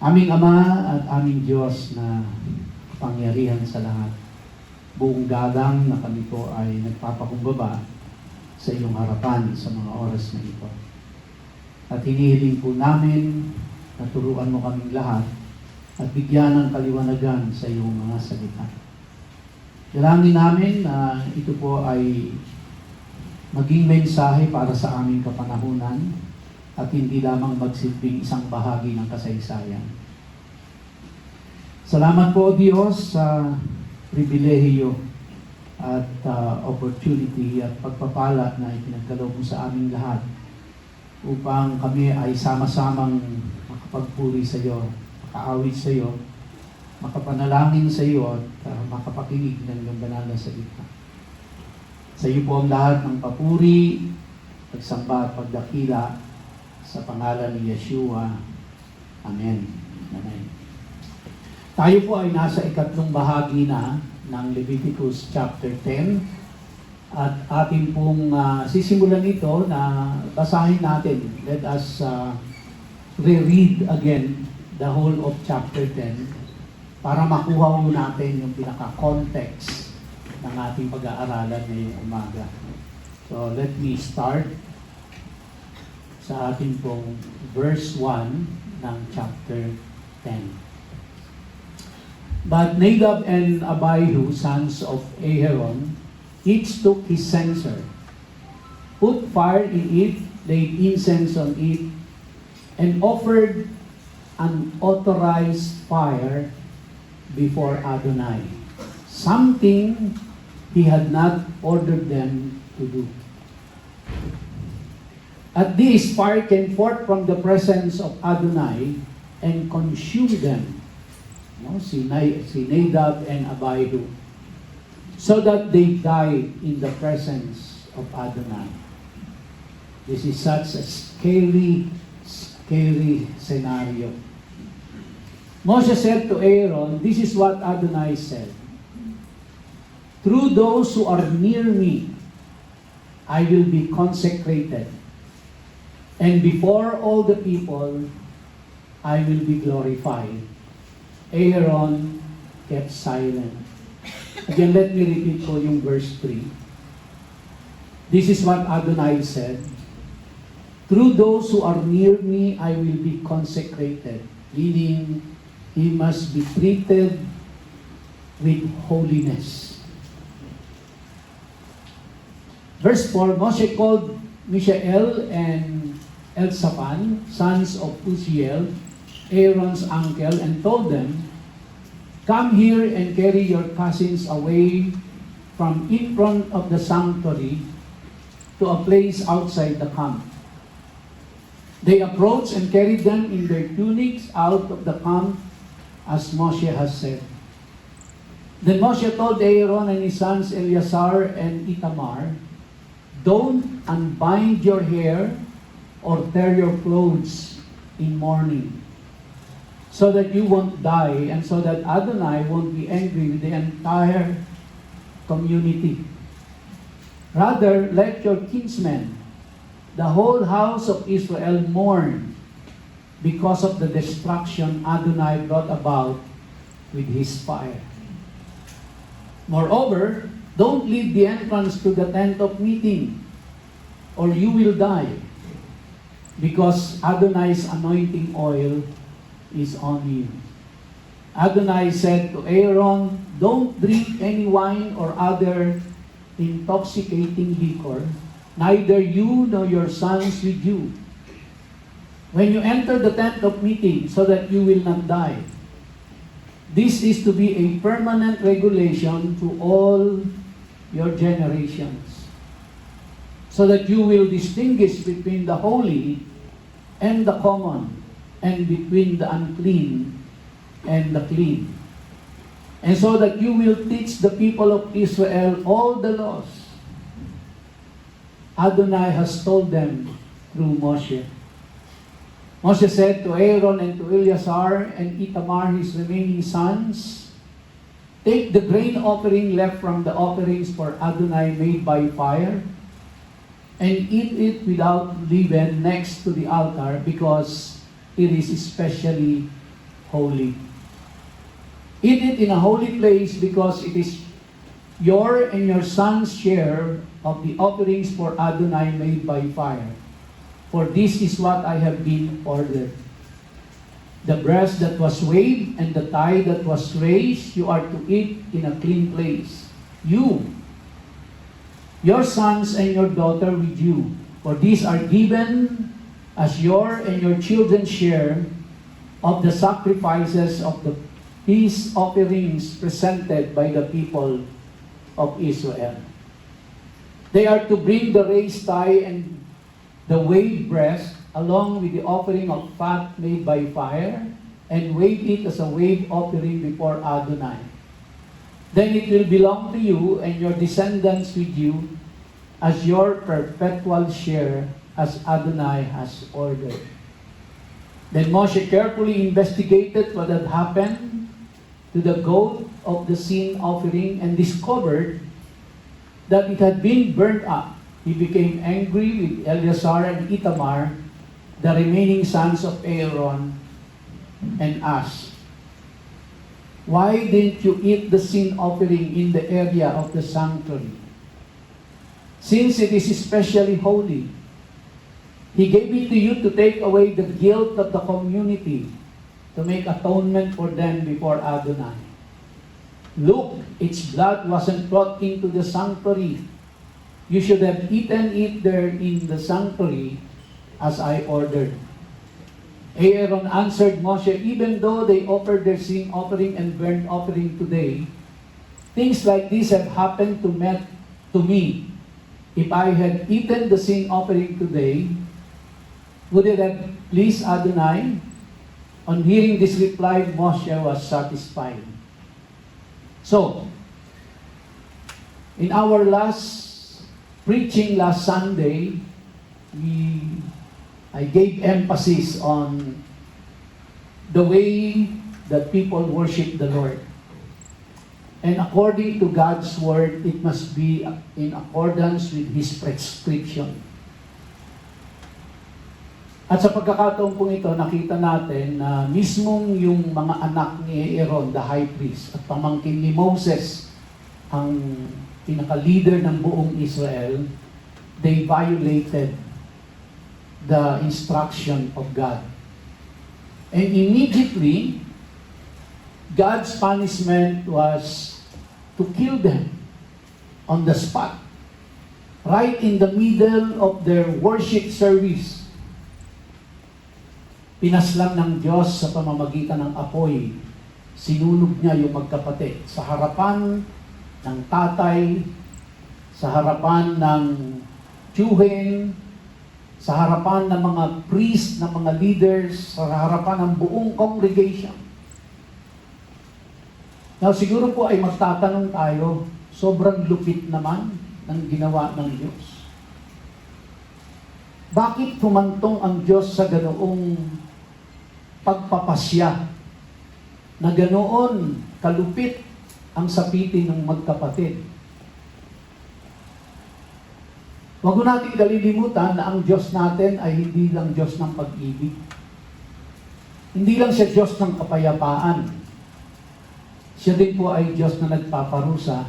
Aming Ama at aming Diyos na pangyarihan sa lahat, buong galang na kami po ay nagpapakumbaba sa iyong harapan sa mga oras na ito. At hinihiling po namin na turuan mo kaming lahat at bigyan ng kaliwanagan sa iyong mga salita. Dalangin namin na ito po ay maging mensahe para sa aming kapanahunan at hindi lamang magsilbing isang bahagi ng kasaysayan. Salamat po, Diyos, sa pribilehiyo at opportunity at pagpapala na ipinagkaloob mo sa aming lahat upang kami ay sama-samang makapagpuri sa iyo, makaawit sa iyo, makapanalangin sa iyo at makapakinig ng iyong banal na salita. Sa iyo po ang lahat ng papuri, pagsamba at pagdakila sa pangalan ni Yeshua. Amen. Amen. Tayo po ay nasa ikatlong bahagi na ng Leviticus chapter 10 at atin pong sisimulan ito na basahin natin. Let us reread again the whole of chapter 10 para makuha mo natin yung pinaka-context ng ating pag-aaralan ngayong umaga. So let me start sa ating pong verse 1 ng chapter 10. But Nadab and Abihu, sons of Aaron, each took his censer, put fire in it, laid incense on it, and offered an authorized fire before Adonai, something he had not ordered them to do. At this, fire came forth from the presence of Adonai and consumed them, si Nadab and Abihu, so that they died in the presence of Adonai. This is such a scary scenario. Moses said to Aaron, "This is what Adonai said. Through those who are near me, I will be consecrated. And before all the people, I will be glorified." Aaron kept silent. Again, let me repeat po yung verse 3. This is what Adonai said. Through those who are near me, I will be consecrated. Meaning, he must be treated with holiness. Verse 4, Moshe called Mishael and Elzaphan, sons of Uzziel, Aaron's uncle, and told them, "Come here and carry your cousins away from in front of the sanctuary to a place outside the camp." They approached and carried them in their tunics out of the camp, as Moshe has said. Then Moshe told Aaron and his sons Eleazar and Ithamar, "Don't unbind your hair or tear your clothes in mourning, so that you won't die and so that Adonai won't be angry with the entire community. Rather, let your kinsmen, the whole house of Israel, mourn because of the destruction Adonai brought about with his fire. Moreover, don't leave the entrance to the tent of meeting, or you will die, because Adonai's anointing oil is on you." Adonai said to Aaron, "Don't drink any wine or other intoxicating liquor, neither you nor your sons with you, when you enter the tent of meeting, so that you will not die. This is to be a permanent regulation to all your generations, so that you will distinguish between the holy and the common, and between the unclean and the clean, and so that you will teach the people of Israel all the laws Adonai has told them through Moshe." Moshe said to Aaron and to Eleazar and Ithamar, his remaining sons, "Take the grain offering left from the offerings for Adonai made by fire, and eat it without leaven next to the altar, because it is especially holy. Eat it in a holy place because it is your and your son's share of the offerings for Adonai made by fire. For this is what I have been ordered. The breast that was waved and the thigh that was raised, you are to eat in a clean place. You, your sons and your daughter with you, for these are given as your and your children's share of the sacrifices of the peace offerings presented by the people of Israel. They are to bring the raised thigh and the waved breast, along with the offering of fat made by fire, and wave it as a wave offering before Adonai. Then it will belong to you and your descendants with you as your perpetual share, as Adonai has ordered. Then Moshe carefully investigated what had happened to the goat of the sin offering and discovered that it had been burnt up. He became angry with Eleazar and Ithamar, the remaining sons of Aaron, and asked, "Why didn't you eat the sin offering in the area of the sanctuary? Since it is especially holy, He gave it to you to take away the guilt of the community, to make atonement for them before Adonai. Look, its blood wasn't brought into the sanctuary. You should have eaten it there in the sanctuary, as I ordered." Aaron answered Moshe, "Even though they offered their sin offering and burnt offering today, things like this have happened to me. If I had eaten the sin offering today, would it have pleased Adonai?" On hearing this reply, Moshe was satisfied. So, in our last preaching last Sunday, I gave emphasis on the way that people worship the Lord. And according to God's word, it must be in accordance with His prescription. At sa pagkakataon pong ito, nakita natin na mismong yung mga anak ni Aaron, the high priest, at pamangkin ni Moses, ang pinaka-leader ng buong Israel, they violated the instruction of God. And immediately, God's punishment was to kill them on the spot, right in the middle of their worship service. Pinaslang ng Diyos sa pamamagitan ng apoy. Sinunog niya yung magkapatid sa harapan ng tatay, sa harapan ng tiyuhin, sa harapan ng mga priest, ng mga leaders, sa harapan ng buong congregation. Now, siguro po ay magtatanong tayo, sobrang lupit naman ng ginawa ng Diyos. Bakit humantong ang Diyos sa ganoong pagpapasya na ganoon kalupit ang sapitin ng magkapatid? Huwag natin kalilimutan na ang Diyos natin ay hindi lang Diyos ng pag-ibig. Hindi lang siya Diyos ng kapayapaan. Siya din po ay Diyos na nagpaparusa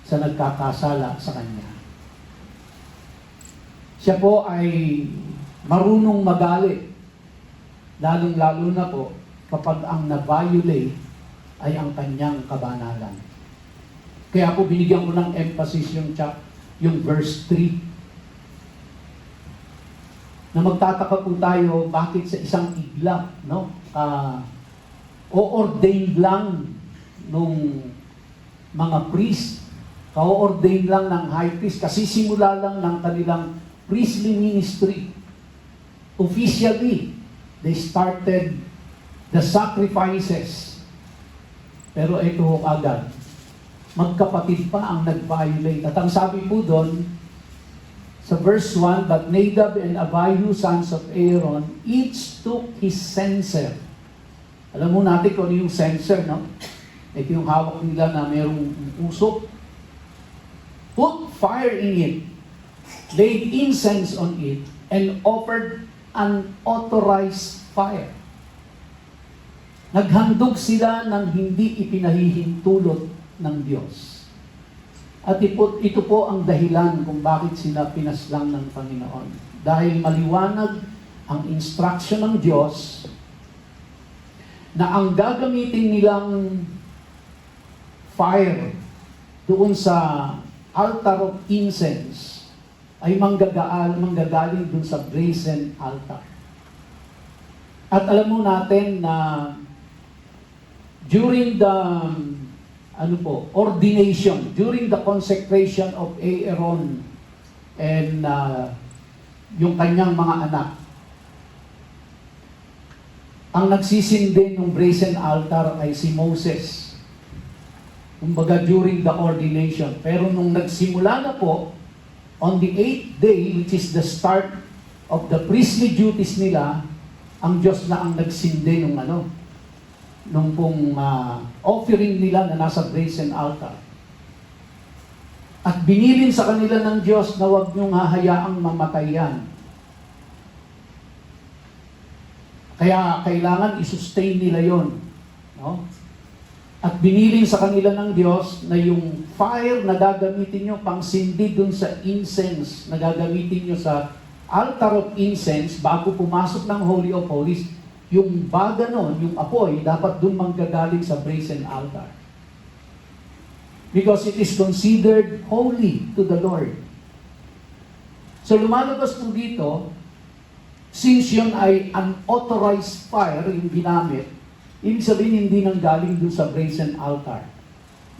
sa nagkakasala sa Kanya. Siya po ay marunong magalit, lalong-lalo na po kapag ang na-violate ay ang Kanyang kabanalan. Kaya po binigyan ko ng emphasis yung verse 3. Na magtataka po tayo bakit sa isang iglap, no? O-ordained lang nung mga priest, ka-ordained lang ng high priest, kasi simula lang ng kanilang priestly ministry. Officially, they started the sacrifices. Pero ito agad, magkapatid pa ang nag-violate. At ang sabi po doon, sa verse 1, "But Nadab and Abihu, sons of Aaron, each took his censer." Alam mo natin kung ano yung censer, no? Ito yung hawak nila na mayroong usok. "Put fire in it, laid incense on it, and offered unauthorized fire." Naghandog sila ng hindi ipinahihintulot ng Diyos. At ito po ang dahilan kung bakit sila pinaslang ng Panginoon. Dahil maliwanag ang instruction ng Diyos na ang gagamitin nilang fire doon sa altar of incense ay manggagaling doon sa brazen altar. At alam mo natin na during the ordination, during the consecration of Aaron and yung kanyang mga anak, ang nagsisindi ng brazen altar ay si Moses. Kumbaga during the ordination. Pero nung nagsimula na po, on the 8th day, which is the start of the priestly duties nila, ang Diyos na ang nagsindi nung pong offering nila na nasa brazen altar. At binilin sa kanila ng Diyos na huwag niyong hahayaang mamatay yan. Kaya kailangan i-sustain nila yon, no? At binilin sa kanila ng Diyos na yung fire na gagamitin nyo pang sindi dun sa incense na gagamitin nyo sa altar of incense bago pumasok ng Holy of Holies, yung baga nun, yung apoy, dapat dun manggagaling sa brazen altar. Because it is considered holy to the Lord. So lumalabas po dito, since yun ay unauthorized fire, yung ginamit, ibig sabihin hindi nang galing dun sa brazen altar.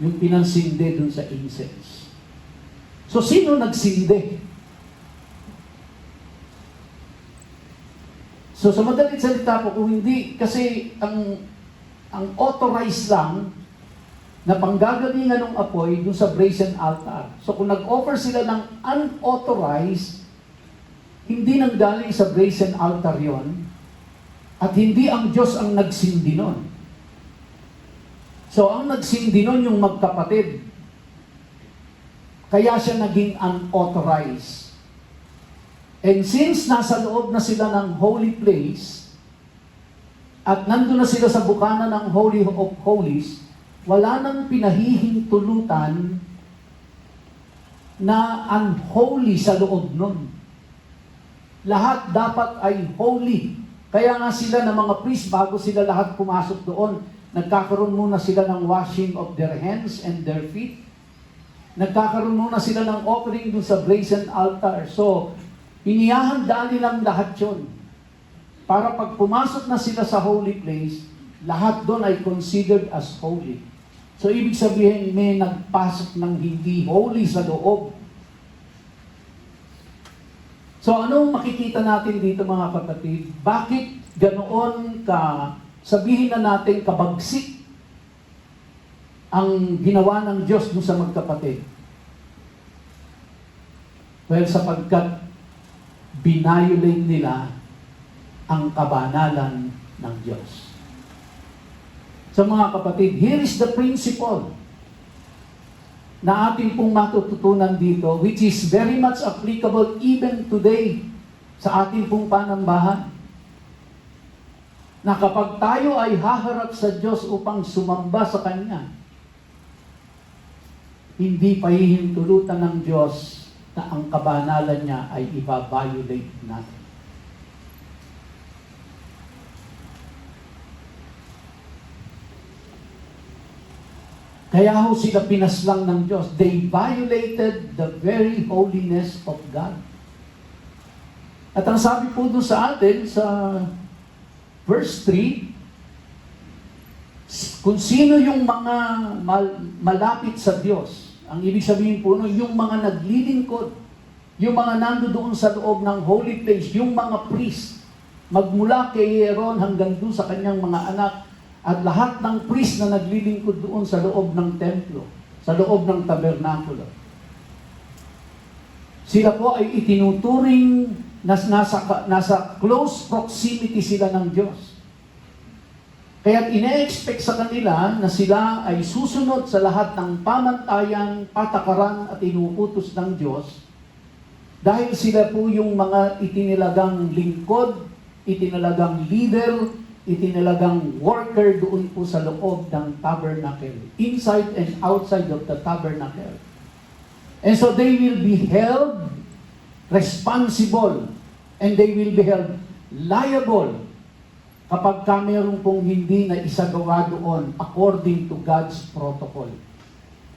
Yung pinansindi dun sa incense. So sino nagsindi? So sa madaling salita po, kung hindi, kasi ang authorized lang na panggagalingan ng apoy dun sa brazen altar. So kung nag-offer sila ng unauthorized, hindi nang galing sa brazen altar yon, at hindi ang Diyos ang nagsindi nun. So ang nagsindi nun yung magkapatid. Kaya siya naging unauthorized. And since nasa loob na sila ng holy place, at nandun na sila sa bukana ng Holy of Holies, wala nang pinahihintulutan na unholy sa loob nun. Lahat dapat ay holy. Kaya nga sila ng mga priest, bago sila lahat pumasok doon, nagkakaroon muna sila ng washing of their hands and their feet. Nagkakaroon muna sila ng offering doon sa brazen altar. So, inihahanda nilang lahat yun. Para pag pumasok na sila sa holy place, lahat doon ay considered as holy. So, ibig sabihin, may nagpasok ng hindi holy sa loob. So anong makikita natin dito mga kapatid? Bakit ganoon sabihin na natin kabagsik ang ginawa ng Diyos dun sa magkapatid? Well, sapagkat binayolate nila ang kabanalan ng Diyos. So mga kapatid, here is the principle na ating pong matututunan dito, which is very much applicable even today sa ating pong panambahan. Na kapag tayo ay haharap sa Diyos upang sumamba sa Kanya, hindi pahihintulutan ng Diyos na ang kabanalan niya ay ibabiolate natin. Kaya ho sila pinaslang ng Diyos. They violated the very holiness of God. At ang sabi po doon sa atin, sa verse 3, kung sino yung mga malapit sa Diyos, ang ibig sabihin po nun, yung mga naglilingkod, yung mga nandoon sa loob ng holy place, yung mga priest, magmula kay Aaron hanggang doon sa kanyang mga anak, at lahat ng priest na naglilingkod doon sa loob ng templo, sa loob ng tabernakulo. Sila po ay itinuturing na nasa close proximity sila ng Diyos. Kaya ine-expect sa kanila na sila ay susunod sa lahat ng pamantayan, patakaran at inuutos ng Diyos dahil sila po yung mga itinilagang lingkod, itinilagang leader itinalagang worker doon po sa loob ng tabernacle, inside and outside of the tabernacle. And so they will be held responsible and they will be held liable kapag mayroon pong hindi na isagawa doon according to God's protocol.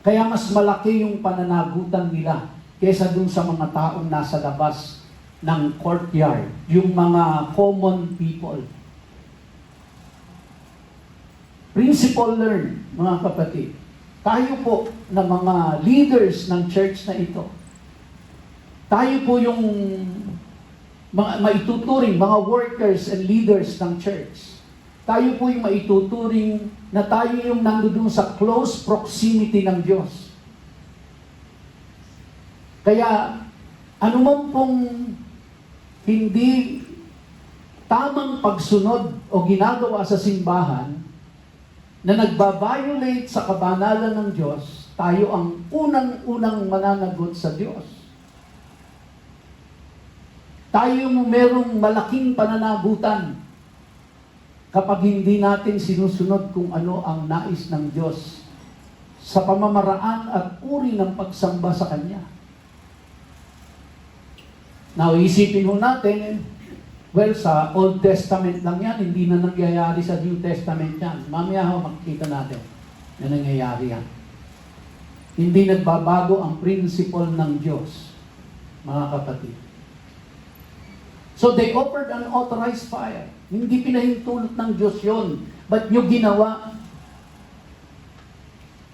Kaya mas malaki yung pananagutan nila kaysa dun sa mga taong nasa labas ng courtyard, yung mga common people. Principle learn, mga kapatid. Tayo po na mga leaders ng church na ito, tayo po yung maituturing, mga workers and leaders ng church. Tayo po yung maituturing na tayo yung nandoon sa close proximity ng Diyos. Kaya, anuman pong hindi tamang pagsunod o ginagawa sa simbahan na nagbabiolate sa kabanalan ng Diyos, tayo ang unang-unang mananagot sa Diyos. Tayo merong malaking pananagutan kapag hindi natin sinusunod kung ano ang nais ng Diyos sa pamamaraan at uri ng pagsamba sa Kanya. Now, isipin ho natin, well, sa Old Testament lang yan, hindi na nangyayari sa New Testament yan. Mamaya ho, makikita natin na nangyayari yan. Hindi nagbabago ang principle ng Diyos, mga kapatid. So they offered an authorized fire. Hindi pinahintulot ng Diyos yun. Ba't nyo ginawa?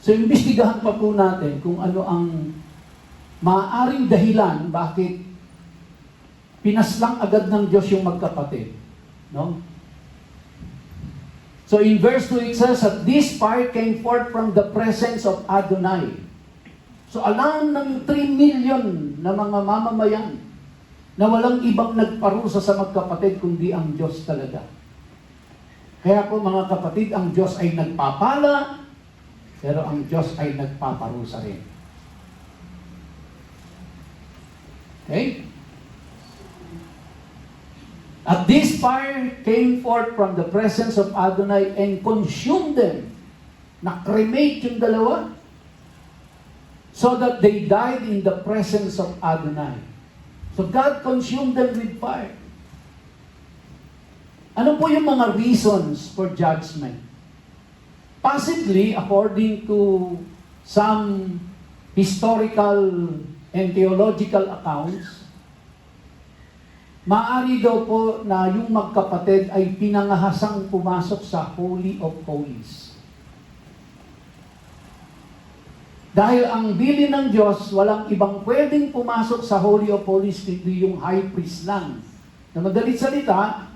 So imbestigahan pa po natin kung ano ang maaaring dahilan bakit pinaslang agad ng Diyos yung magkapatid. No? So in verse 2 it says that this fire came forth from the presence of Adonai. So alam ng 3 million na mga mamamayan na walang ibang nagparusa sa magkapatid kundi ang Diyos talaga. Kaya po mga kapatid, ang Diyos ay nagpapala, pero ang Diyos ay nagpaparusa rin. Okay? At this fire came forth from the presence of Adonai and consumed them. Na-cremate yung dalawa, so that they died in the presence of Adonai. So God consumed them with fire. Ano po yung mga reasons for judgment? Possibly, according to some historical and theological accounts, maaari daw po na yung magkapatid ay pinangahasang pumasok sa Holy of Holies. Dahil ang bilin ng Diyos, walang ibang pwedeng pumasok sa Holy of Holies kundi yung high priest lang. Na madalit salita,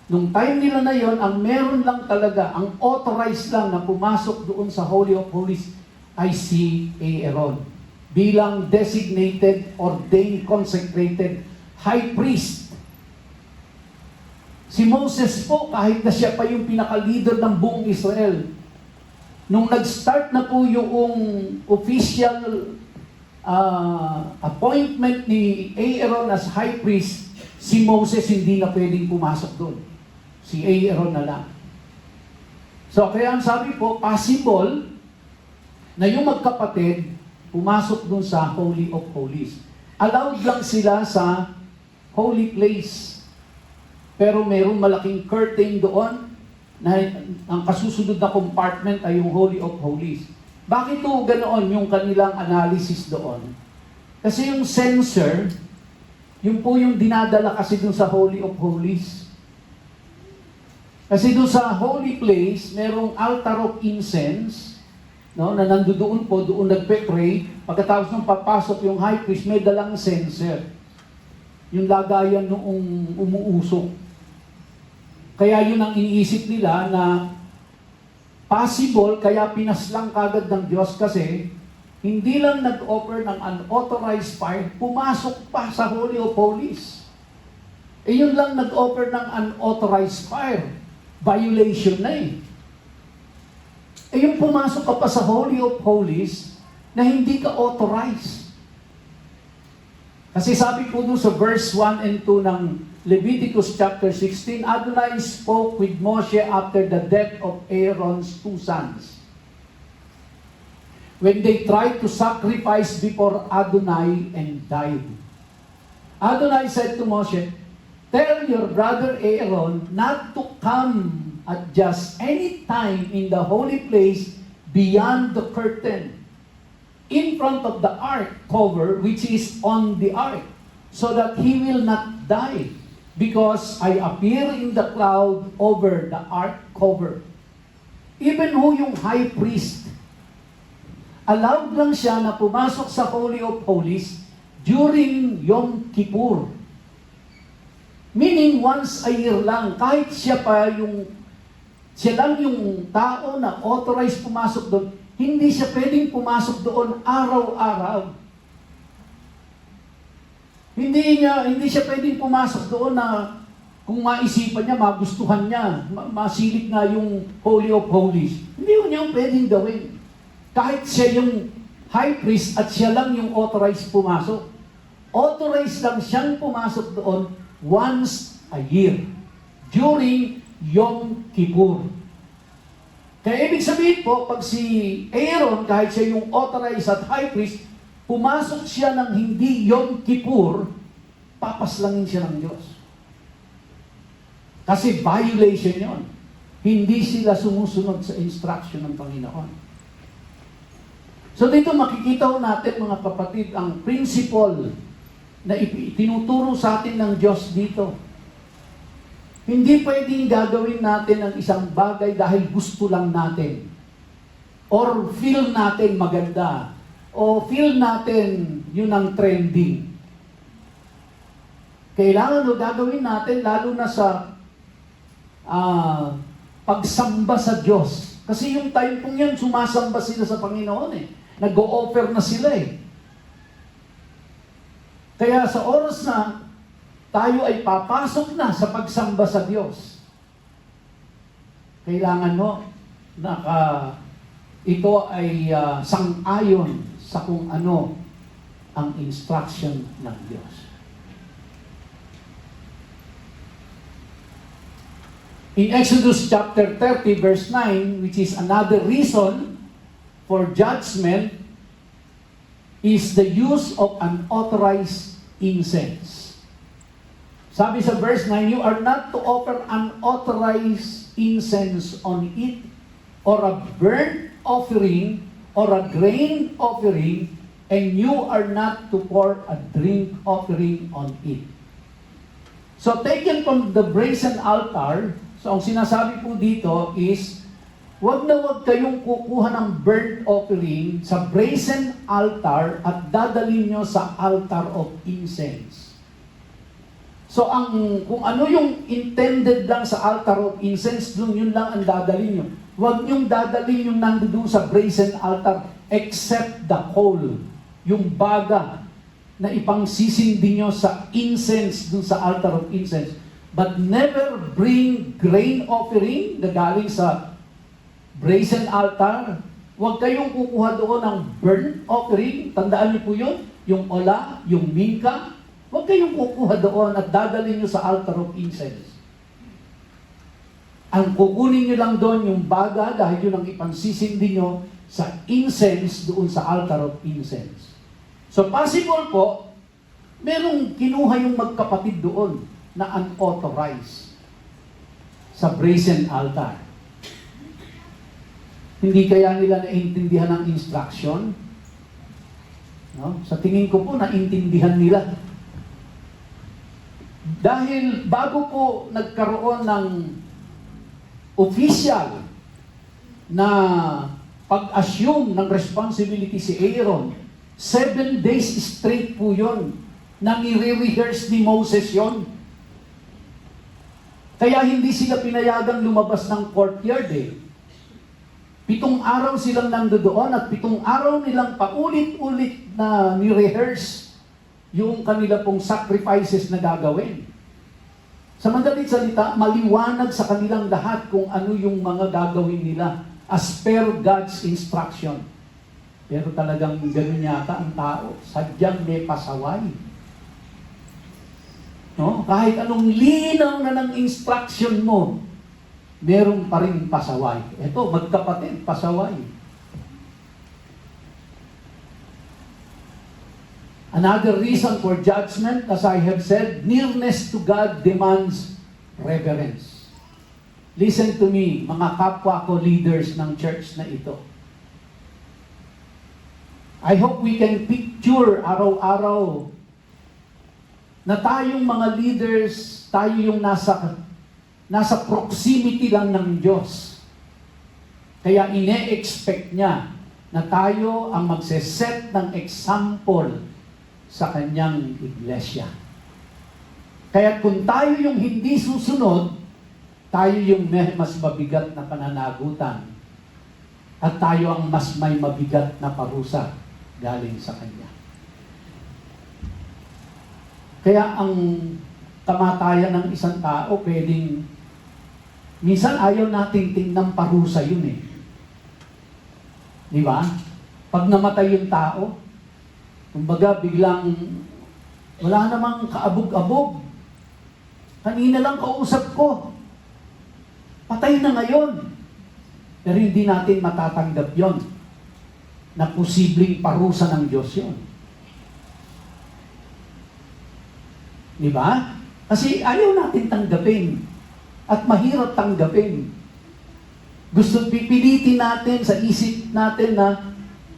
nung time nila na yon, ang meron lang talaga, ang authorized lang na pumasok doon sa Holy of Holies ay si Aaron. Bilang designated, ordained, consecrated high priest. Si Moses po, kahit na siya pa yung pinaka-leader ng buong Israel, nung nag-start na po yung official appointment ni Aaron as high priest, si Moses hindi na pwedeng pumasok doon. Si Aaron na lang. So kaya ang sabi po, possible na yung magkapatid pumasok doon sa Holy of Holies. Allowed lang sila sa holy place. Pero mayroong malaking curtain doon na ang kasusunod na compartment ay yung Holy of Holies. Bakit po ganoon yung kanilang analysis doon? Kasi yung censer, yung po yung dinadala kasi dun sa Holy of Holies. Kasi dun sa holy place, merong altar of incense, no, na nandoon po, doon nagpe-pray. Pagkatapos nung papasok yung high priest, may dalang censer. Yung lagayan noong umuusok. Kaya yun ang iniisip nila na possible, kaya pinaslang kagad ng Diyos kasi hindi lang nag-offer ng unauthorized fire, pumasok pa sa Holy of Holies. Eh yun lang nag-offer ng unauthorized fire. Violation na eh. Eh yung pumasok ka pa sa Holy of Holies na hindi ka authorized. Kasi sabi po doon sa verse 1 and 2 ng Leviticus chapter 16, Adonai spoke with Moshe after the death of Aaron's two sons. When they tried to sacrifice before Adonai and died. Adonai said to Moshe, "Tell your brother Aaron not to come at just any time in the holy place beyond the curtain, in front of the ark cover which is on the ark, so that he will not die, because I appear in the cloud over the ark cover." Even ho yung high priest, allowed lang siya na pumasok sa Holy of Holies during Yom Kippur. Meaning once a year lang, kahit siya lang yung tao na authorized pumasok doon, hindi siya pwedeng pumasok doon araw-araw. Hindi siya pwedeng pumasok doon na kung maisipan niya, magustuhan niya, masilip nga yung Holy of Holies. Hindi niya pwedeng gawin. Kahit siya yung high priest at siya lang yung authorized pumasok. Authorized lang siyang pumasok doon once a year during Yom Kippur. Kaya ibig sabihin po, pag si Aaron, kahit siya yung authorized at high priest, pumasok siya ng hindi Yom Kippur, papaslangin siya ng Diyos. Kasi violation yon. Hindi sila sumusunod sa instruction ng Panginoon. So dito makikita ho natin mga kapatid ang principle na tinuturo sa atin ng Diyos dito. Hindi pwedeng gagawin natin ang isang bagay dahil gusto lang natin. Or feel natin maganda. O feel natin yun ang trending. Kailangan gagawin natin lalo na sa pagsamba sa Diyos. Kasi yung time kong yan, sumasamba sila sa Panginoon eh. Nag-o-offer na sila eh. Kaya sa oras na tayo ay papasok na sa pagsamba sa Diyos, kailangan ito ay sang-ayon sa kung ano ang instruction ng Diyos. In Exodus chapter 30 verse 9, which is another reason for judgment, is the use of unauthorized incense. Sabi sa verse 9, you are not to offer unauthorized incense on it, or a burnt offering, or a grain offering, and you are not to pour a drink offering on it. So taken from the brazen altar, so ang sinasabi po dito is, wag na wag kayong kukuha ng burnt offering sa brazen altar at dadalhin nyo sa altar of incense. So kung ano yung intended lang sa altar of incense, yun lang ang dadalhin nyo. Wag nyong dadalhin yung nandoon sa brazen altar except the coal, yung baga na ipangsisindi nyo sa incense dun sa altar of incense. But never bring grain offering na galing sa brazen altar. Huwag kayong kukuha doon ng burnt offering. Tandaan niyo po yun. Yung ola, yung minka. Huwag kayong kukuha doon at dadalhin niyo sa altar of incense. Ang kukunin niyo lang doon yung baga dahil yun ang ipansisindi niyo sa incense doon sa altar of incense. So possible po, merong kinuha yung magkapatid doon na unauthorized sa brazen altar. Hindi kaya nila naintindihan ang instruction? No? Sa tingin ko po, naintindihan nila. Dahil bago po nagkaroon ng official na pag-assume ng responsibility si Aaron, 7 days straight po yun. Nang i-rehearse ni Moses yon. Kaya hindi sila pinayagang lumabas ng courtyard eh. 7 araw silang nandoon at 7 araw nilang paulit-ulit na ni-rehearse yung kanila pong sacrifices na gagawin. Sa madaling salita, maliwanag sa kanilang lahat kung ano yung mga gagawin nila as per God's instruction. Pero talagang ganun yata ang tao, sadyang may pasaway. No? Kahit anong linaw na ng instruction mo, meron pa rin pasaway. Ito, magkapatid, pasaway. Another reason for judgment, as I have said, nearness to God demands reverence. Listen to me, mga kapwa ko leaders ng church na ito. I hope we can picture araw-araw na tayong mga leaders, tayo yung nasa proximity lang ng Diyos. Kaya ine-expect niya na tayo ang magseset ng example sa kanyang iglesia. Kaya kung tayo yung hindi susunod, tayo yung mas mabigat na pananagutan at tayo ang mas may mabigat na parusa galing sa Kanya. Kaya ang kamatayan ng isang tao, minsan ayaw nating tingnan parusa yun eh. Di ba? Pag namatay yung tao, kumbaga biglang wala namang kaabog-abog. Kanina lang kausap ko. Patay na ngayon. Pero hindi natin matatanggap yon na posibleng parusa ng Diyos yon. Di ba? Kasi ayaw natin tanggapin. At mahirap tanggapin. Gusto pipilitin natin sa isip natin na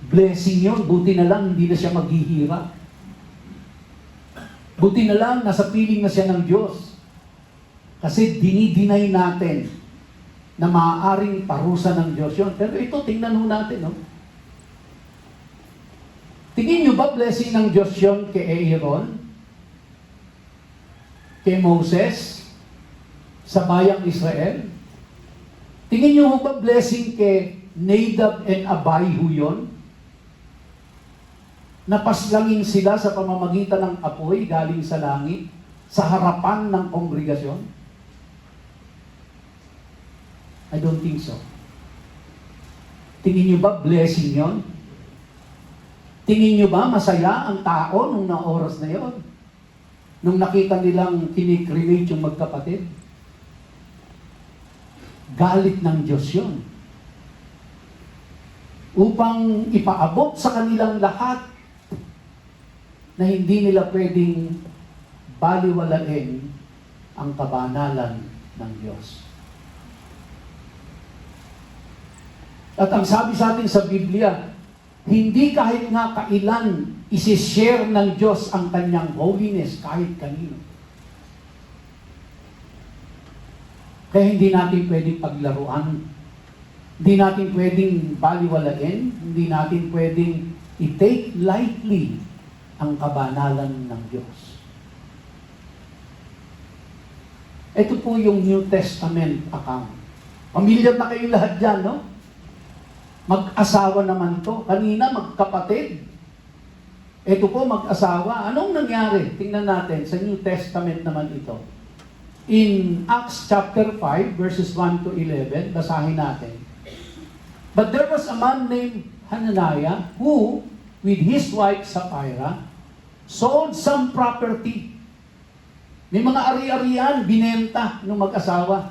blessing yon. Buti na lang hindi na siya maghihirap. Buti na lang nasa piling na siya ng Diyos. Kasi dinidinay natin na maaaring parusa ng Diyos yun. Pero ito, tingnan ho natin, no? Tingin nyo ba blessing ng Diyos yun kay Aaron? Kay Moses? Sa bayang Israel? Tingin nyo ba blessing kay Nadab and Abihu yun? Napaslangin sila sa pamamagitan ng apoy galing sa langit sa harapan ng kongregasyon? I don't think so. Tingin nyo ba blessing yon? Tingin nyo ba masaya ang tao nung oras na yon? Nung nakita nilang kinikremate yung magkapatid? Galit ng Diyos yun. Upang ipaabot sa kanilang lahat na hindi nila pwedeng baliwalain ang kabanalan ng Diyos. At ang sabi sa atin sa Biblia, hindi kahit nga kailan isi-share ng Diyos ang kanyang holiness kahit kanino. Kaya hindi natin pwedeng paglaruan. Hindi natin pwedeng baliwalain. Hindi natin pwedeng i-take lightly ang kabanalan ng Diyos. Ito po yung New Testament account. Pamilyar na kayo lahat dyan, no? Mag-asawa naman to. Kanina, magkapatid. Ito po, mag-asawa. Anong nangyari? Tingnan natin sa New Testament naman ito. In Acts chapter 5, verses 1 to 11, basahin natin. But there was a man named Hananiah who, with his wife Sapphira, sold some property. May mga ari-arian, binenta ng mag-asawa.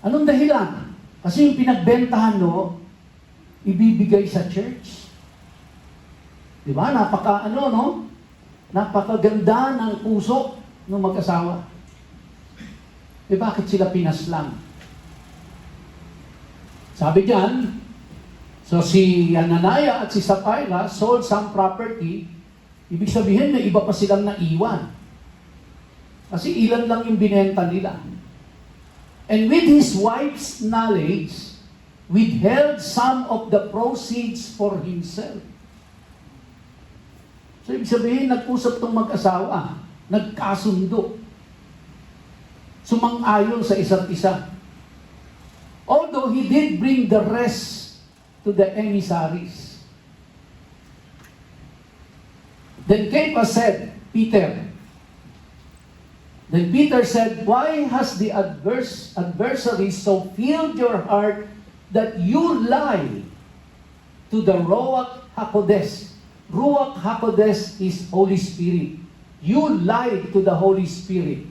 Anong dahilan? Kasi yung pinagbentahan ibibigay sa church. Di ba? Napakaganda ng puso ng mag-asawa. Bakit sila pinaslang? Sabi diyan, so si Hananiah at si Sapphira sold some property. Ibig sabihin, may iba pa silang naiwan. Kasi ilan lang yung binenta nila. And with his wife's knowledge, withheld some of the proceeds for himself. So, ibig sabihin, nag-usap tong mag-asawa, nagkasundo, sumang-ayon sa isa't isa. Although he did bring the rest to the emissaries. Then Caiaphas said, Then Peter said, why has the adversary so filled your heart that you lie to the Ruach HaKodesh? Ruach HaKodesh is Holy Spirit. you lied to the Holy Spirit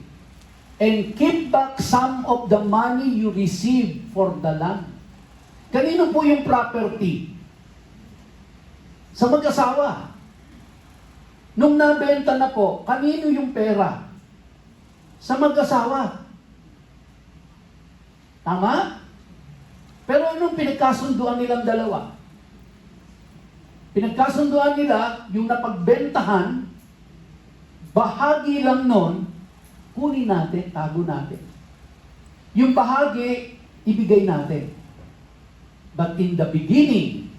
and keep back some of the money you received for the land. Kanino po yung property? Sa mag-asawa. Nung nabenta na po, kanino yung pera? Sa mag-asawa. Tama? Pero anong pinagkasunduan nilang dalawa? Pinagkasunduan nila yung napagbentahan, bahagi lang nun, kunin natin, tago natin. Yung bahagi, ibigay natin. But in the beginning,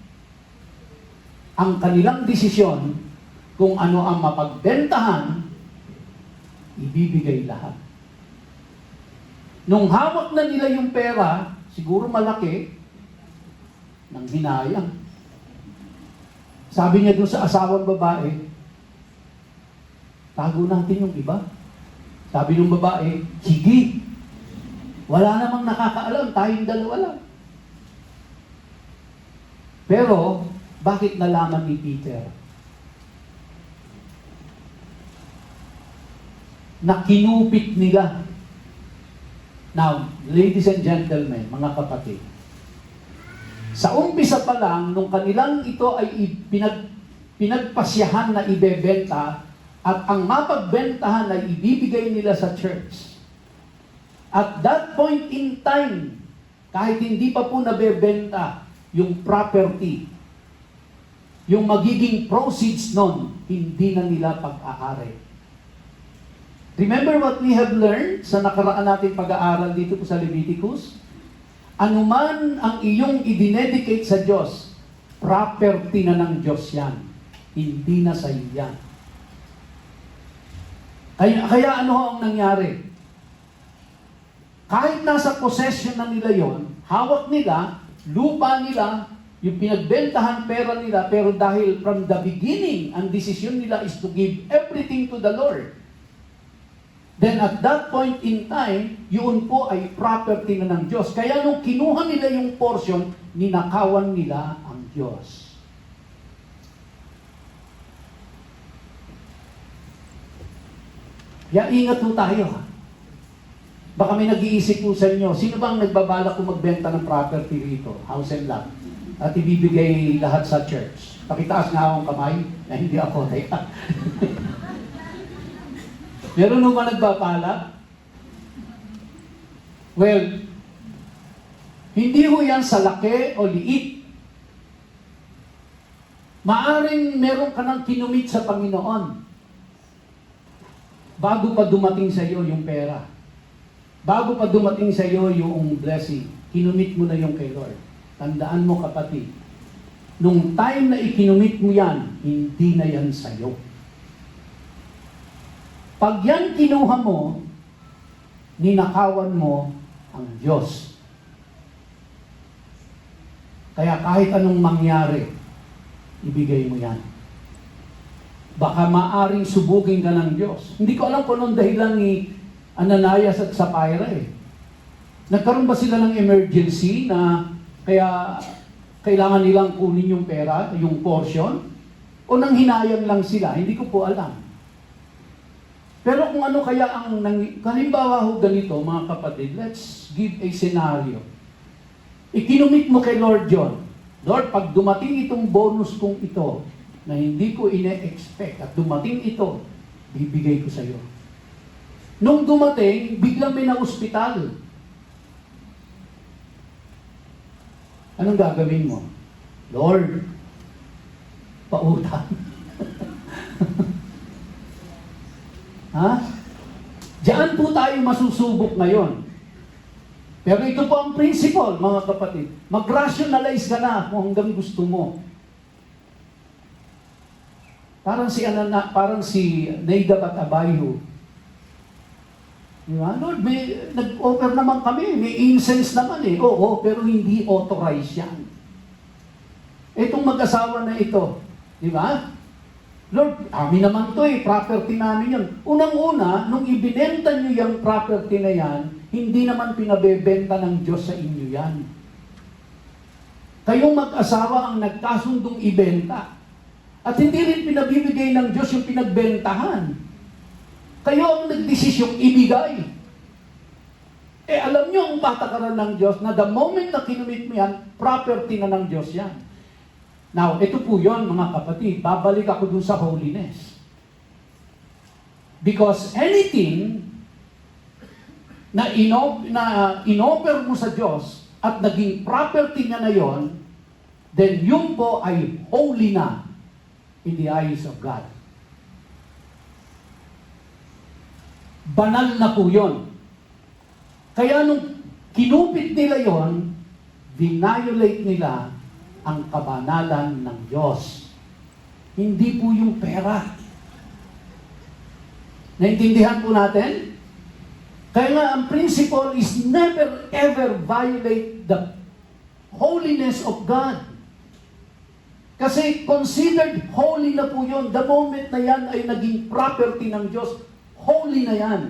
ang kanilang desisyon, kung ano ang mapagbentahan, ibibigay lahat. Nung hawak na nila yung pera, siguro malaki, nang hinayang. Sabi niya doon sa asawang babae, tago natin yung iba. Sabi ng babae, sige. Wala namang nakakaalam, tayong dalawa lang. Pero, bakit nalaman ni Peter? Na kinupit nila. Now, ladies and gentlemen, mga kapatid, sa umpisa pa lang, nung kanilang ito ay pinagpasyahan na ibebenta, at ang mapagbentahan ay ibibigay nila sa church. At that point in time, kahit hindi pa po nabebenta, yung property, yung magiging proceeds nun, hindi na nila pag-aari. Remember what we have learned sa nakaraan natin pag-aaral dito po sa Leviticus? Anuman ang iyong idinedicate sa Diyos, property na ng Diyos yan. Hindi na sa iyo yan. Kaya ano ang nangyari? Kahit nasa possession na nila yon, hawak nila, lupa nila, yung pinagbentahan pera nila, pero dahil from the beginning, ang desisyon nila is to give everything to the Lord. Then at that point in time, yun po ay property na ng Diyos. Kaya nung kinuha nila yung portion, ninakawan nila ang Diyos. Kaya ingat po tayo, ha? Baka may nag-iisip po sa inyo, sino bang nagbabalak kung magbenta ng property rito, house and lot, at ibibigay lahat sa church? Pakitaas nga akong kamay, na hindi ako, teka. Meron naman nagbabalak? Well, hindi ho yan sa laki o liit. Maaring meron ka ng kinumit sa Panginoon bago pa dumating sa iyo yung pera. Bago pa dumating sa iyo yung blessing, kinumit mo na yung kay Lord. Tandaan mo kapatid, nung time na ikinumit mo yan, hindi na yan sa iyo. Pag yan kinuha mo, ninakawan mo ang Diyos. Kaya kahit anong mangyari, ibigay mo yan. Baka maaring subugin ka ng Diyos. Hindi ko alam kung anong dahilan ni Ananias at Sapphira eh. Nagkaroon ba sila ng emergency na kaya kailangan nilang kunin yung pera, yung portion? O nang hinayang lang sila? Hindi ko po alam. Pero kung ano kaya ang, halimbawa ho ganito mga kapatid, let's give a scenario. Ikinumit mo kay Lord John, Lord, pag dumating itong bonus kong ito, na hindi ko ine-expect, at dumating ito, bibigay ko sa iyo. Nung dumating, biglang may na-ospital. Anong gagawin mo? Lord, pautang. Ha? Diyan po tayo masusubok ngayon. Pero ito po ang principle, mga kapatid. Mag-rationalize ka na kung hanggang gusto mo. Parang si Nadab at Abihu. Diba? Lord, nag-offer naman kami, may incense naman eh. Oo, pero hindi authorized yan. Itong mag-asawa na ito, di ba? Lord, amin naman to eh, property namin yan. Unang-una, nung ibinenta nyo yung property na yan, hindi naman pinabebenta ng Diyos sa inyo yan. Kayong mag-asawa ang nagkasundong ibenta. At hindi rin pinabibigay ng Diyos yung pinagbentahan. Kayo ang nagdesisyong ibigay. Alam nyo ang patakaran ng Diyos na the moment na kinumit mo yan, property na ng Diyos yan. Now, ito po yon mga kapatid. Babalik ako dun sa holiness. Because anything na inoffer mo sa Diyos at naging property niya na yon, then yun po ay holy na in the eyes of God. Banal na po yun. Kaya nung kinupit nila yon, violate nila ang kabanalan ng Diyos. Hindi po yung pera. Naintindihan po natin? Kaya nga, ang principle is never ever violate the holiness of God. Kasi considered holy na po yun. The moment na yan ay naging property ng Diyos, holy na yan.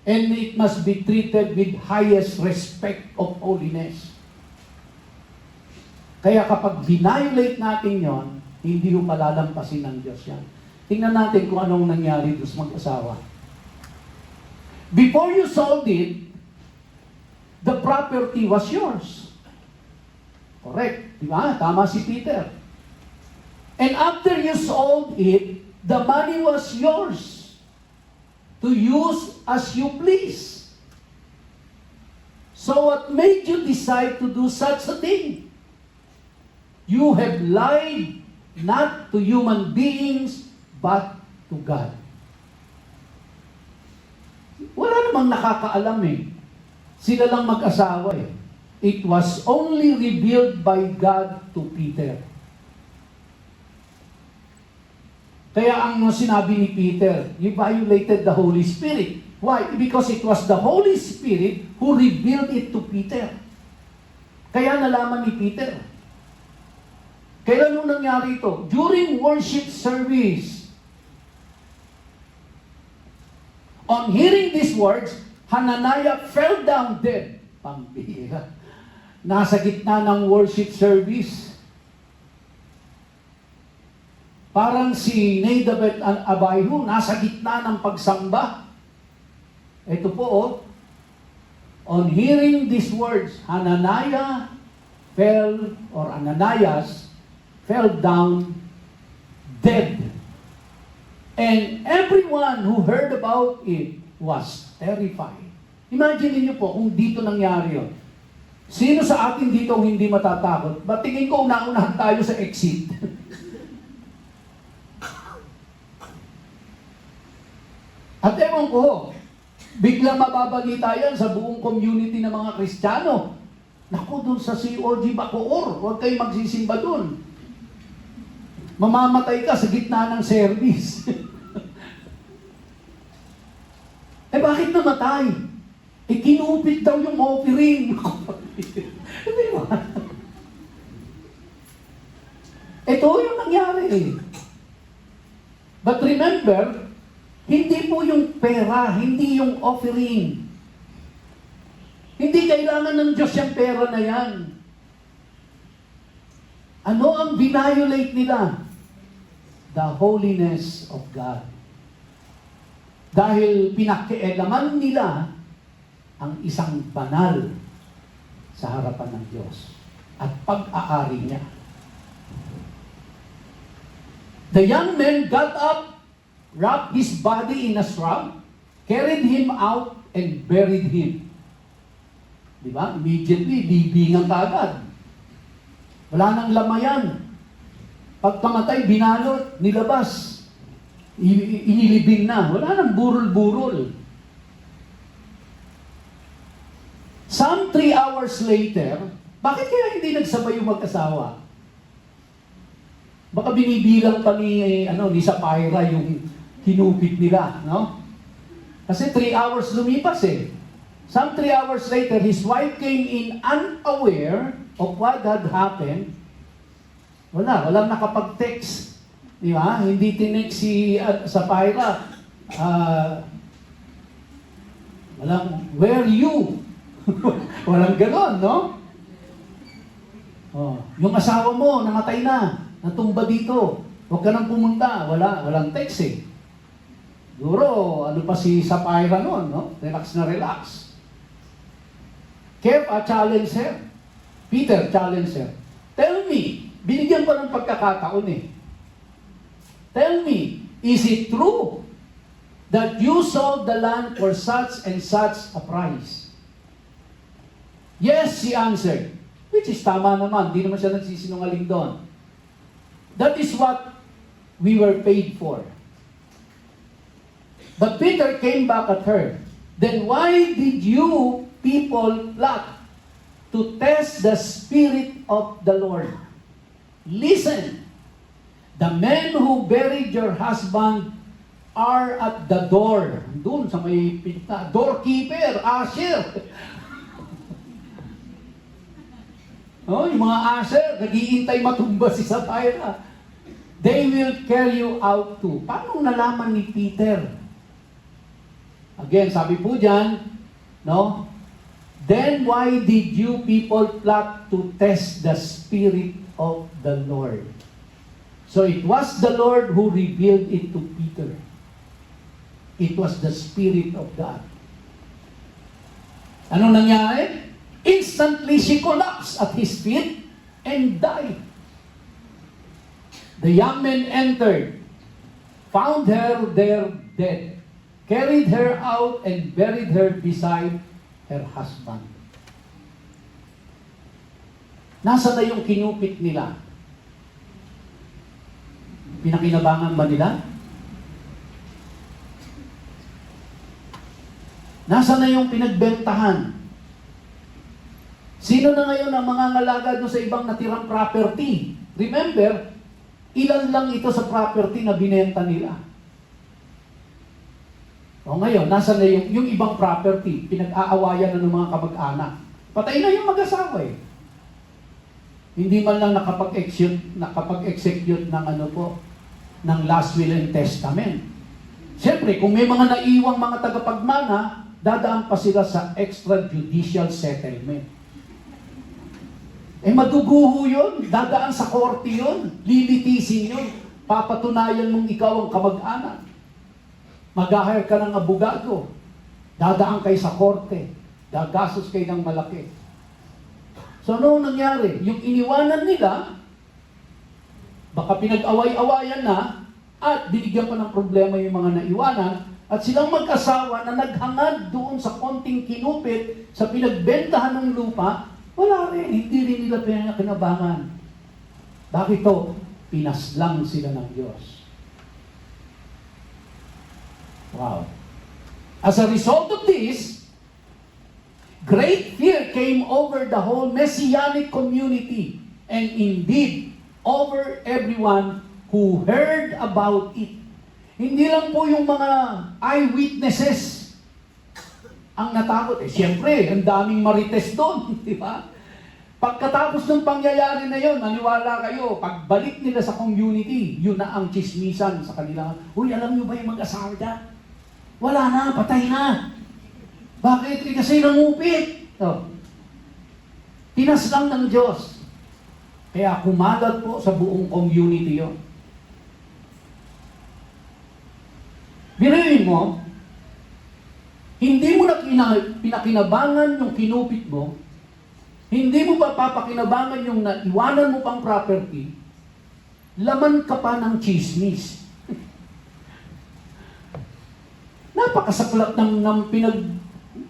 And it must be treated with highest respect of holiness. Kaya kapag violate natin yon, hindi mo palalampasin ng Diyos yan. Tingnan natin kung anong nangyari doon sa mag-asawa. Before you sold it, the property was yours. Correct. Di ba? Tama si Peter. And after you sold it, the money was yours to use as you please. So what made you decide to do such a thing? You have lied not to human beings, but to God. Wala namang nakakaalam eh. Sila lang mag-asawa eh. It was only revealed by God to Peter. Kaya ang sinabi ni Peter, you violated the Holy Spirit. Why? Because it was the Holy Spirit who revealed it to Peter. Kaya nalaman ni Peter. Kailan nung nangyari ito? During worship service. On hearing these words, Hananiah fell down dead. Pambihira. Nasa gitna ng worship service. Parang si Nadab at Abihu, nasa gitna ng pagsamba. Ito po, on hearing these words, Ananias fell down dead. And everyone who heard about it was terrified. Imagine niyo po kung dito nangyari yun. Sino sa atin dito hindi matatakot? Ba't tingin ko una-unahan tayo sa exit? At ewan ko, biglang mababalita yan sa buong community ng mga Kristiyano. Naku, dun sa COG Bacoor, huwag kayo magsisimba dun. Mamamatay ka sa gitna ng service. Bakit namatay? Kinupit daw yung offering. Hindi ba? Ito yung nangyari eh. But remember, hindi po yung pera, hindi yung offering. Hindi kailangan ng Diyos yung pera na yan. Ano ang violate nila? The holiness of God. Dahil pinakialaman nila ang isang banal sa harapan ng Diyos at pag-aari niya. The young man got up, wrapped his body in a shrub, carried him out, and buried him. Di ba? Immediately, libingan kaagad. Wala nang lamayan. Pagkamatay, binalot, nilabas. Inilibing na. Wala nang burol-burol. Some 3 hours later, bakit kaya hindi nagsabay yung mag-asawa? Baka binibilang pa ni Sapphira yung kinupit nila, no? Kasi 3 hours lumipas eh. Some 3 hours later, his wife came in unaware of what had happened. Walang nakapag-text. Di ba? Hindi tinext si Sapphira. Where are you? Walang ganon, no? Yung asawa mo, namatay na. Natumba dito. Huwag ka nang pumunta. Walang text eh. Siguro, ano pa si Sapphira noon, no? Relax na relax. Kefa challenge her. Peter challenge her. Tell me, binigyan pa ng pagkakataon eh. Tell me, is it true that you sold the land for such and such a price? Yes, she answered. Which is tama naman, di naman siya nagsisinungaling doon. That is what we were paid for. But Peter came back at her. Then why did you people plot to test the Spirit of the Lord? Listen, the men who buried your husband are at the door. Doon sa may pinta, doorkeeper, usher. Oh, yung mga usher, nag-iintay matumba si Sapphira. They will carry you out too. Paano nalaman ni Peter? Again, sabi po dyan, no? Then why did you people plot to test the Spirit of the Lord? So it was the Lord who revealed it to Peter. It was the Spirit of God. Anong nangyari? Instantly she collapsed at his feet and died. The young men entered, found her there dead, carried her out and buried her beside her husband. Nasaan na yung kinupit nila? Pinakinabangan ba nila? Nasaan na yung pinagbentahan? Sino na ngayon ang mga ngalaga doon sa ibang natirang property? Remember, ilan lang ito sa property na binenta nila. O ngayon, nasa na yung ibang property, pinag-aawayan na ng mga kamag-anak. Patay na yung mag-asawa eh. Hindi man lang nakapag-execute ng ng last will and testament. Siyempre, kung may mga naiwang mga tagapagmana, dadaan pa sila sa extrajudicial settlement. Eh maduguho yun, dadaan sa korte yun, lilitisin yun, papatunayan mong ikaw ang kamag-anak. Mag-hire ka ng abogado, dadaan kayo sa korte, gagastos kayo ng malaki. So ano nangyari? Yung iniwanan nila, baka pinag-away-awayan na, at binigyan pa ng problema yung mga naiwanan, at silang mag-asawa na naghangad doon sa konting kinupit, sa pinagbentahan ng lupa, wala rin, hindi rin nila pinakinabangan. Bakit to? Pinaslang sila ng Diyos. Wow. As a result of this, great fear came over the whole Messianic community, and indeed, over everyone who heard about it. Hindi lang po yung mga eyewitnesses ang natakot. Siyempre, ang daming marites doon, di ba? Pagkatapos ng pangyayari na yon, maniwala kayo, pagbalik nila sa community, yun na ang chismisan sa kanila. Uy, alam nyo ba yung mag-asawa dyan? Wala na, patay na. Bakit? Kasi nangupit. So, pinaslang ng Diyos. Kaya kumalat po sa buong community yon. Biruin mo, hindi mo na pinakinabangan yung kinupit mo, hindi mo pa papakinabangan yung naiwanan mo pang property, laman ka pa ng chismis. Napakasaklap ng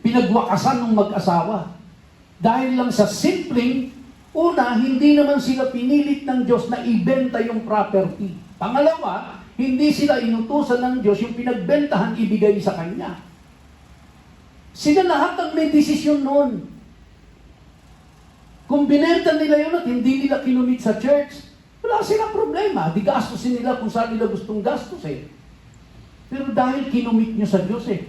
pinagwakasan ng mag-asawa. Dahil lang sa simpleng, una, hindi naman sila pinilit ng Diyos na ibenta yung property. Pangalawa, hindi sila inutusan ng Diyos yung pinagbentahan ibigay sa Kanya. Sila lahat ang may desisyon noon. Kung binenta nila yun at hindi nila kinumit sa church, wala silang problema. Di gastusin nila kung saan nila gustong gastos eh. Pero dahil kinumit nyo sa Diyos eh.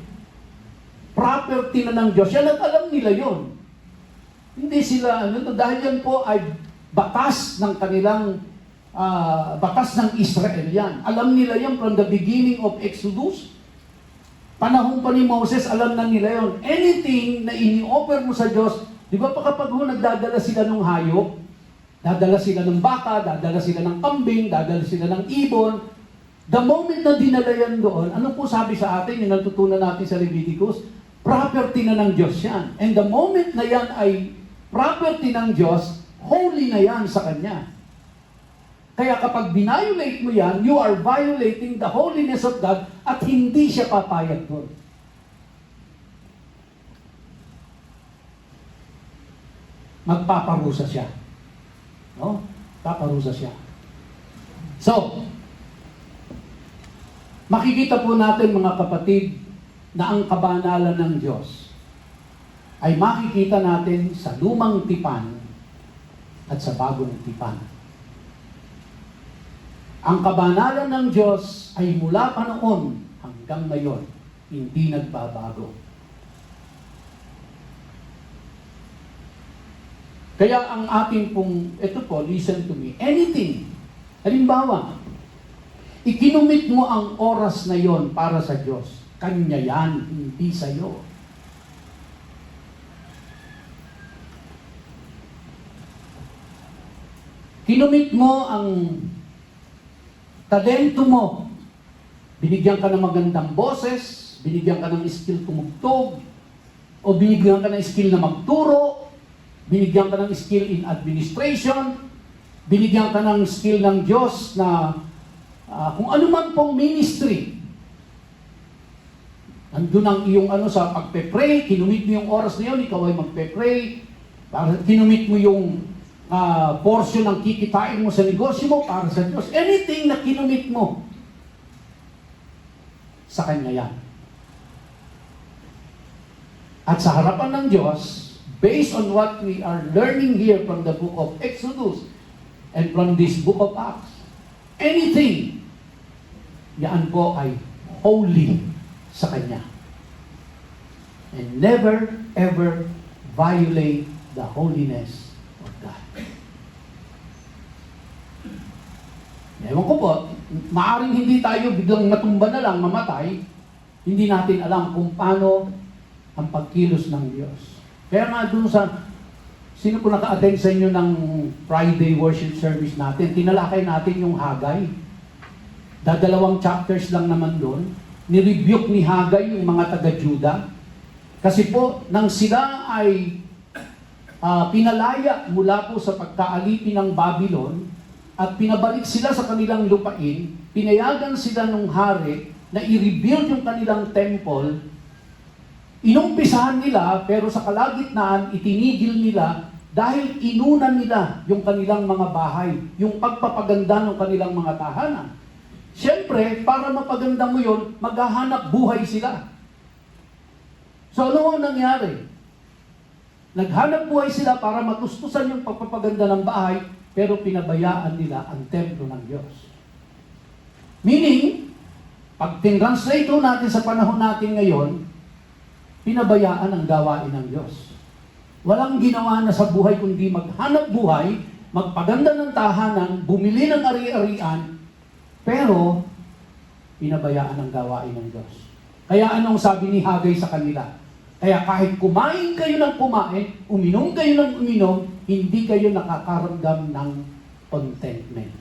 Property na ng Diyos, yan at alam nila yon. Hindi sila, dahil yan po ay batas ng kanilang, batas ng Israel yan. Alam nila yan from the beginning of Exodus. Panahon pa ni Moses, alam na nila yon. Anything na ini-offer mo sa Diyos, di ba pa kapag nagdadala sila ng hayop, dadala sila ng baka, dadala sila ng kambing, dadala sila ng ibon, The moment na dinala yan doon, ano po sabi sa atin, yung natutunan natin sa Leviticus, property na ng Diyos yan. And the moment na yan ay property ng Diyos, holy na yan sa Kanya. Kaya kapag binviolate mo yan, you are violating the holiness of God at hindi siya papayag doon. Magpaparusa siya. No? Paparusa siya. So, makikita po natin mga kapatid na ang kabanalan ng Diyos ay makikita natin sa lumang tipan at sa bagong tipan. Ang kabanalan ng Diyos ay mula pa noon hanggang ngayon, hindi nagbabago. Kaya ang ating pong, ito po, listen to me, anything, halimbawa, ikinumit mo ang oras na yon para sa Diyos, Kanya yan, hindi sa'yo. Kinumit mo ang talento mo, binigyan ka ng magandang boses, binigyan ka ng skill tumugtog, o binigyan ka ng skill na magturo, binigyan ka ng skill in administration, binigyan ka ng skill ng Diyos na kung ano man pong ministry. Nandun ang iyong sa pagpe-pray, kinumit mo yung oras na yun, ikaw ay magpe-pray, kinumit mo yung portion ng kikitain mo sa negosyo mo para sa Diyos. Anything na kinumit mo, sa Kanya yan. At sa harapan ng Diyos, based on what we are learning here from the book of Exodus and from this book of Acts, anything, yan po ay holy sa Kanya. And never, ever violate the holiness of God. Ewan ko po, maaring hindi tayo biglang matumba na lang, mamatay, hindi natin alam kung paano ang pagkilos ng Diyos. Kaya nga dun sa, sino po naka-attend sa inyo ng Friday worship service natin, tinalakay natin yung Hagay. Dadalawang chapters lang naman doon. Nirebuke ni Hagay yung mga taga-Juda. Kasi po, nang sila ay pinalaya mula po sa pagkaalipin ng Babylon at pinabalik sila sa kanilang lupain, pinayagan sila ng hari na i-rebuild yung kanilang temple. Inumpisahan nila, pero sa kalagitnaan, itinigil nila dahil inuna nila yung kanilang mga bahay, yung pagpapaganda ng kanilang mga tahanan. Siyempre, para mapaganda mo yun, maghahanap buhay sila. So ano ang nangyari? Naghanap buhay sila para matustusan yung pagpapaganda ng bahay, pero pinabayaan nila ang templo ng Diyos. Meaning, pag tin-translate natin sa panahon natin ngayon, pinabayaan ang gawain ng Diyos. Walang ginawa na sa buhay kundi maghanap buhay, magpaganda ng tahanan, bumili ng ari-arian, pero pinabayaan ang gawain ng Diyos. Kaya anong sabi ni Hagay sa kanila? Kaya kahit kumain kayo ng kumain, uminom kayo ng uminom, hindi kayo nakakaramdam ng contentment.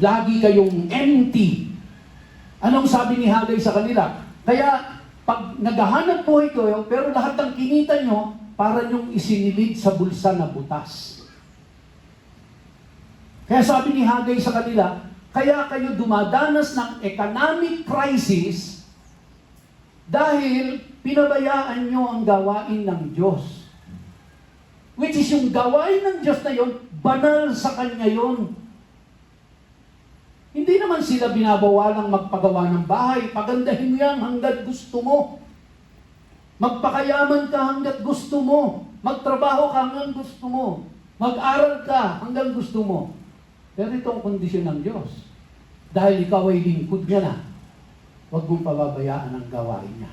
Lagi kayong empty. Anong sabi ni Hagay sa kanila? Kaya pag naghahanap buhay kayo, pero lahat ng kinita nyo, para nyong isinilid sa bulsa na butas. Kaya sabi ni Hagay sa kanila, kaya kayo dumadanas ng economic crisis dahil pinabayaan nyo ang gawain ng Diyos. Which is yung gawain ng Diyos na yon, banal sa Kanya yon. Hindi naman sila binabawalang magpagawa ng bahay. Pagandahin mo yan hanggat gusto mo. Magpakayaman ka hanggat gusto mo. Magtrabaho ka hanggang gusto mo. Mag-aral ka hanggang gusto mo. Pero ito ang kondisyon ng Diyos. Dahil ikaw ay lingkod niya na, huwag mong pababayaan ang gawain niya.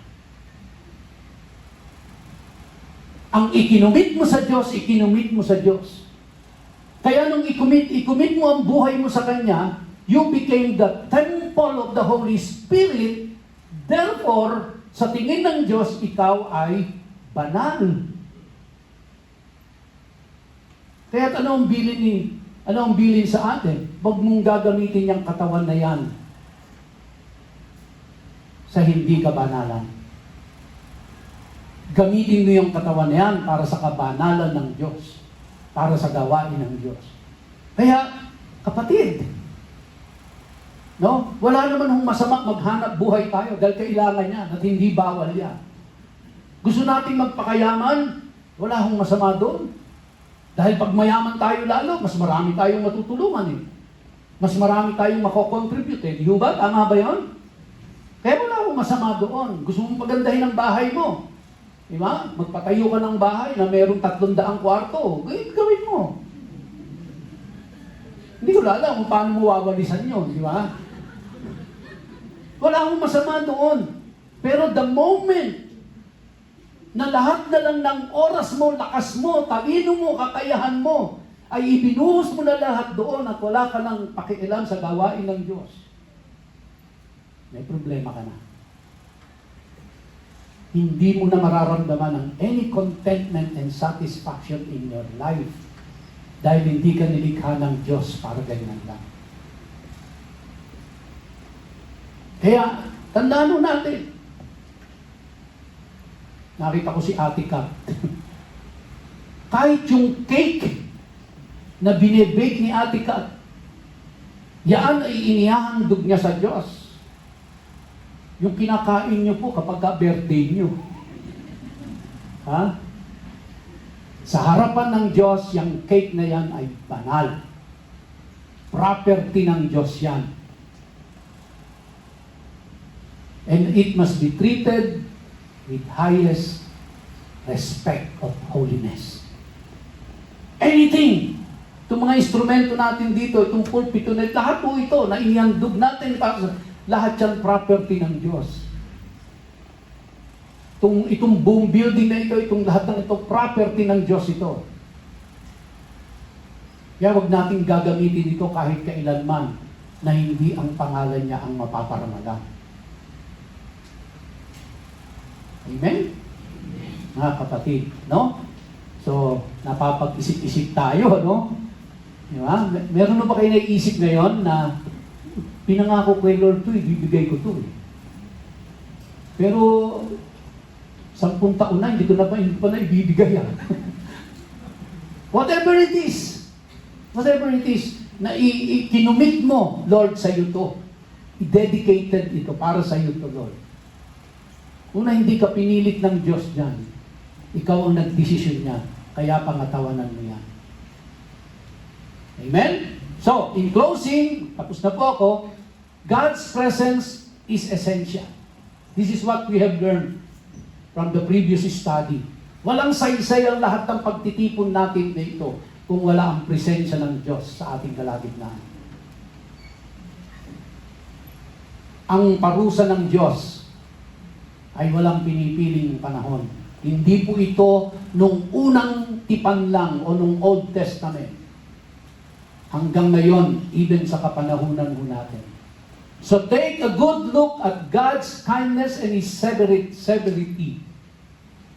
Ang ikinumit mo sa Diyos, ikinumit mo sa Diyos. Kaya nung ikumit mo ang buhay mo sa Kanya, you became the temple of the Holy Spirit. Therefore, sa tingin ng Diyos, ikaw ay banal. Kaya ano ang bilin Ano ang bilin sa atin? Huwag mong gagamitin yung katawan na yan sa hindi kabanalan. Gamitin mo yung katawan na yan para sa kabanalan ng Diyos. Para sa gawain ng Diyos. Kaya, kapatid, no? Wala naman hong masama maghanap buhay tayo dahil kailangan yan at hindi bawal yan. Gusto nating magpakayaman, wala hong masama doon. Dahil pag mayaman tayo lalo, mas marami tayong matutulungan eh. Mas marami tayong makocontribute eh. Di ba? Tama ba yun? Kaya wala hong masama doon. Gusto mong pagandahin ang bahay mo. Di ba? Magpatayo ka ng bahay na mayroong 300 kwarto. Gawin mo. Hindi ko alam kung paano mo wawalisan yun. Di ba? Wala akong masama doon. Pero the moment na lahat na lang ng oras mo, lakas mo, talino mo, kakayahan mo, ay ibinuhos mo na lahat doon at wala ka nang pakialam sa gawain ng Diyos, may problema ka na. Hindi mo na mararamdaman ng any contentment and satisfaction in your life dahil hindi ka nilikha ng Diyos para ganyan lang. Kaya, tandaan mo natin. Nakita ko si Ate Kat. Kahit yung cake na binibake ni Ate Kat, yan ay inihahandog niya sa Diyos. Yung kinakain niyo po kapag birthday niyo. Ha? Sa harapan ng Diyos, yung cake na yan ay banal. Property ng Diyos yan. And it must be treated with highest respect of holiness. Anything, itong mga instrumento natin dito, itong pulpito na lahat po ito, na inihandog natin para sa lahat yan property ng Diyos. Itong buong building na ito, itong lahat ng ito, property ng Diyos ito. Kaya wag natin gagamitin ito kahit kailanman na hindi ang pangalan niya ang mapaparamalan. Amen? Mga kapatid, no? So, napapag-isip-isip tayo, no? Di ba? Meron na ba kayo naiisip ngayon na pinangako kay Lord to, ibibigay ko to eh. Pero 10 taon na, hindi pa na ibibigay yan. Whatever it is, na kinumit mo, Lord, sa iyo to. I-dedicated ito para sa iyo to, Lord. Una, hindi ka pinilit ng Diyos dyan. Ikaw ang nagdesisyon niya. Kaya pangatawanan mo yan. Amen? So, in closing, tapos na po ako, God's presence is essential. This is what we have learned from the previous study. Walang saysay ang lahat ng pagtitipon natin dito kung wala ang presensya ng Diyos sa ating kalagitnaan. Ang parusa ng Diyos ay walang pinipiling panahon. Hindi po ito nung unang tipan lang o nung Old Testament. Hanggang ngayon, even sa kapanahunan ho natin. So take a good look at God's kindness and His severity.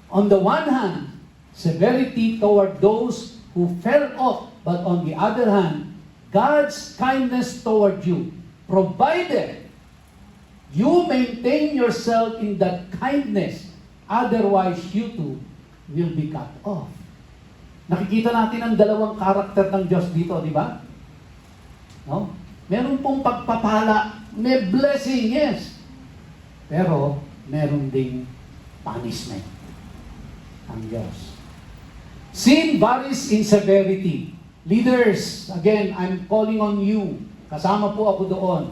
On the one hand, severity toward those who fell off, but on the other hand, God's kindness toward you, provided you maintain yourself in that kindness, otherwise you too will be cut off. Nakikita natin ang dalawang karakter ng Diyos dito, di ba? No? Meron pong pagpapala, may blessing, yes. Pero meron ding punishment ang Diyos. Sin varies in severity. Leaders, again, I'm calling on you. Kasama po ako doon.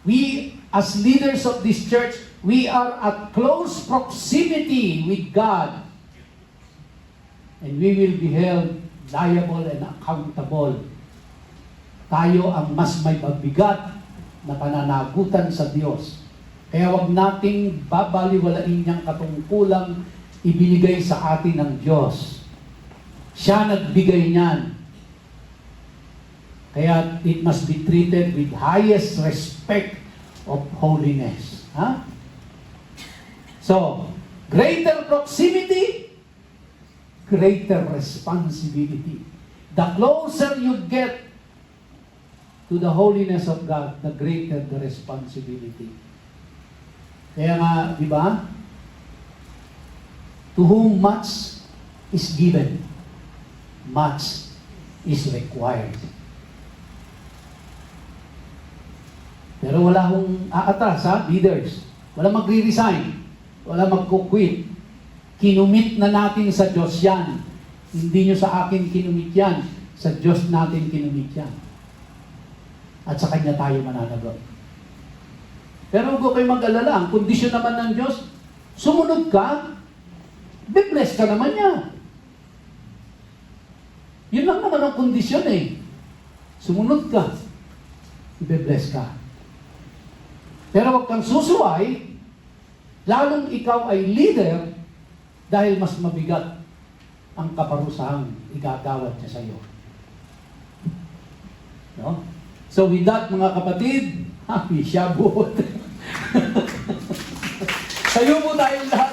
We, as leaders of this church, we are at close proximity with God. And we will be held liable and accountable. Tayo ang mas may mabigat na pananagutan sa Diyos. Kaya wag nating babaliwalain niyang katungkulang ibinigay sa atin ng Diyos. Siya nagbigay niyan. Kaya it must be treated with highest respect of holiness. Huh? So, greater proximity, greater responsibility. The closer you get to the holiness of God, the greater the responsibility. Kaya nga, di ba? To whom much is given, much is required. Pero wala hong aatras, ha? Leaders. Wala magre-resign. Wala magko-quit. Kinumit na natin sa Diyos yan. Hindi nyo sa akin kinumit yan. Sa Diyos natin kinumit yan. At sa Kanya tayo mananagot. Pero huwag kayo mag-alala. Ang kondisyon naman ng Diyos, sumunod ka, be-bless ka naman niya. Yun lang naman ang kondisyon eh. Sumunod ka, be-bless ka. Pero huwag kang susuway, lalong ikaw ay leader dahil mas mabigat ang kaparusahang igagawad niya sa iyo. No? So with that, mga kapatid, happy Shavuot. Sayo po tayong lahat